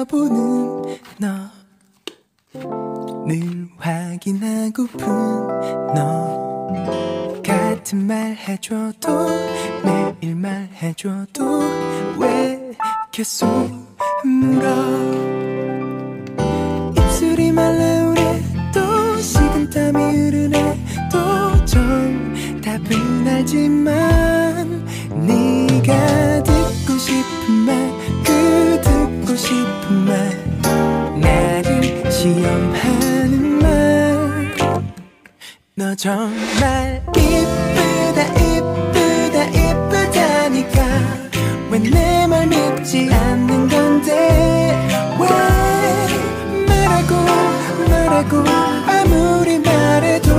쳐다보는 너 늘 확인하고픈 너 같은 말 해줘도 매일 말해줘도 왜 계속 물어 입술이 말라오네 또 식은땀이 흐르네 또 정답은 알지만 네가 듣고 싶은 말 그 듣고 싶은 말 나를 시험하는 말 너 정말 이쁘다 이쁘다 이쁘다니까 왜 내 말 믿지 않는 건데 왜 말하고 아무리 말해도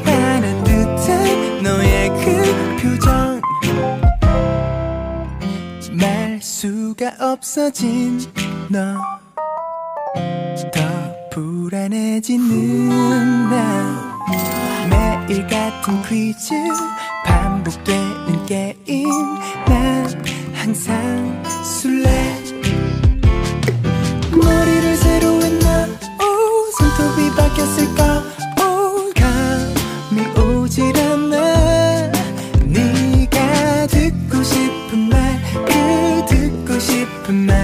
화난 듯한 너의 그 표정 말 수가 없어진 너 더 불안해지는 나 매일 같은 퀴즈 반복되는 게임 난 항상 술래 머리를 새로 했나 오 손톱이 바뀌었을까 오 감이 오질 않아 네가 듣고 싶은 말 그 듣고 싶은 말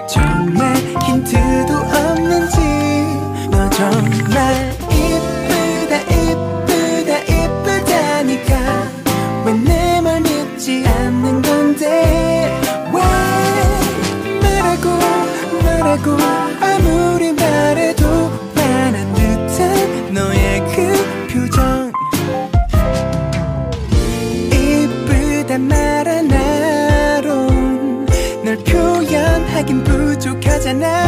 정말 힌트도 없는지 너 정말 이쁘다 이쁘다 이쁘다니까 왜 내 말 믿지 않는 건데 왜 말하고 아무리 말해도 화난 듯한 너의 그 표정 이쁘다 말 하나로 널 표현하긴 부족하잖아